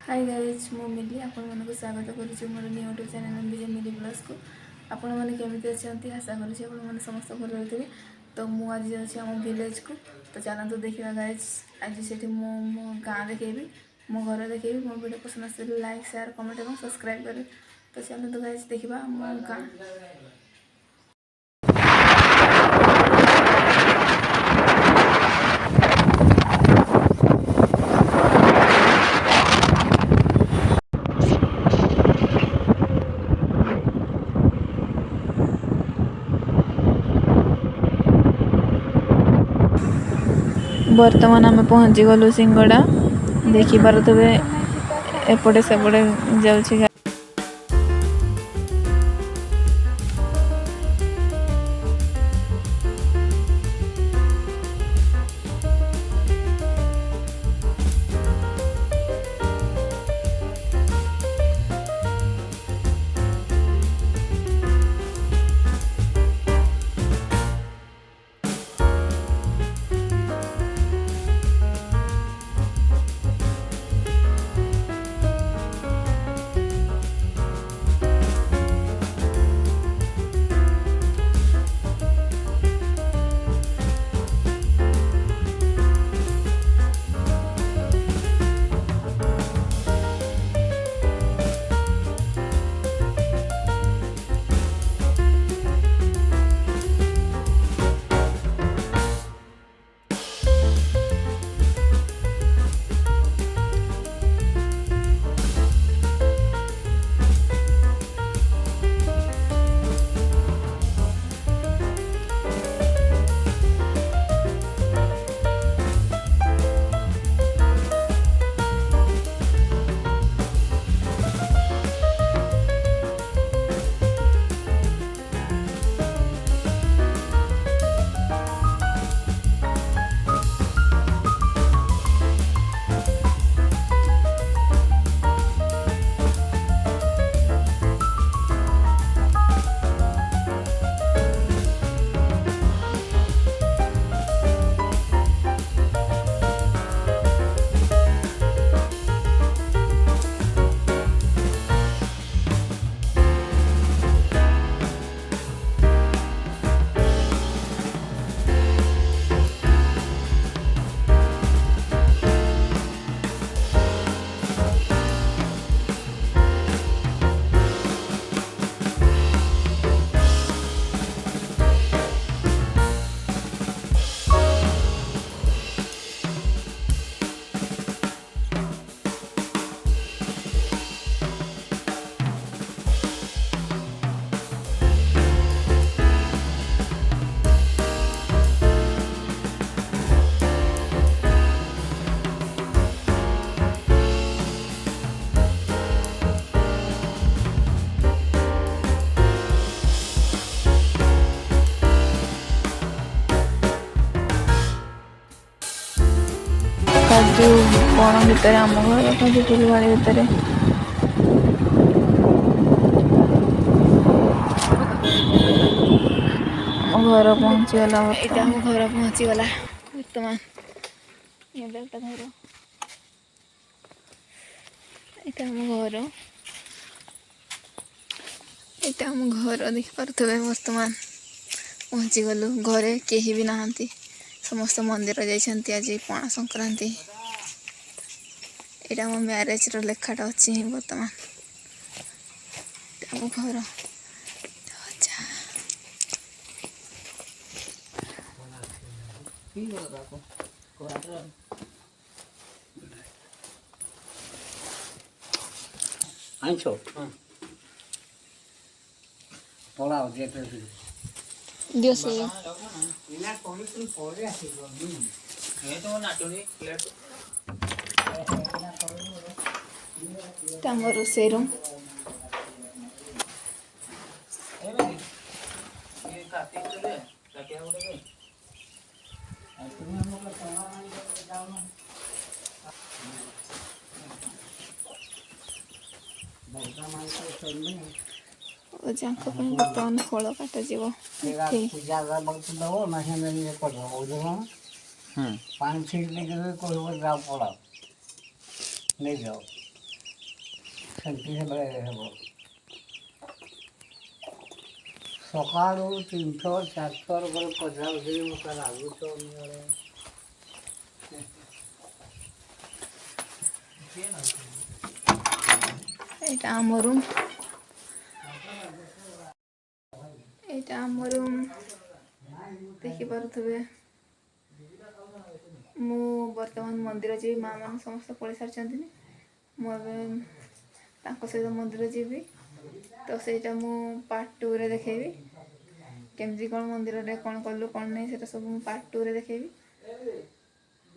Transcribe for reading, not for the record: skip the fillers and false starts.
Hi guys मु मिली आपण मानक स्वागत करुच्ची मोर यूट्यूब चैनल विजय मिली ब्लॉग्स को। आपण मैंने केमी अच्छा आशा करुच्ची मैंने समस्त भल रही। तो मुझे आज जाऊँगी आम विलेज को। तो चलते देखा गाइज आज से मो गाँ देखेबी मो घर देखेबी। मो वीडियो पसंद आसे लाइक शेयर कमेंट और सब्सक्राइब करें। तो चलते गाइज देखा मो गाँ। बर्तमान आम पहुँची गलु सिंगड़ा देखिपे एपटे सेपटे जाऊँ। काजू बण भितर आम घर काजू फुलवाड़ी भितर आम घर पहुँचीगला। यहाँ आम घर पहुँचीगला बर्तमान घर यहाँ आम घर देखिपे बर्तमान पहुँची गलु घरे केही भी नहांती समस्त मंदिर जाइछन्ति। आज पणा संक्रांति यहाँ मो मैरेज रो लेखाटा अच्छी बर्तमान आम घर दियो से रोषेई रूम बर्तमान फल काटा जीव पानी छीट देखे कह जाओ पड़ा नहीं जाओ ସେମିତି ହେଲେ ହେବ। ସକାଳୁ 3 ଥର 4 ଥର ପରେ ପଚାରୁଥିଲି ମୋତେ ଲାଗୁଛ ଅନ୍ୟରେ। ଏଇଟା ଆମ ରୁମ୍। ଏଇଟା ଆମ ରୁମ୍ ଦେଖିପାରୁଥିବେ। ମୁଁ ବର୍ତ୍ତମାନ ମନ୍ଦିର ଯିବି। ମା ମାନେ ସମସ୍ତେ ପଳେଇ ସାରିଛନ୍ତି। ମୁଁ ଏବେ ତାଙ୍କ ସହିତ ମନ୍ଦିର ଯିବି। ତ ସେଇଟା ମୁଁ ପାର୍ଟ 2ରେ ଦେଖେଇବି। କେମିତି କ'ଣ ମନ୍ଦିରରେ କ'ଣ କଲୁ କ'ଣ ନାହିଁ ସେଇଟା ସବୁ ମୁଁ ପାର୍ଟ 2ରେ ଦେଖେଇବି।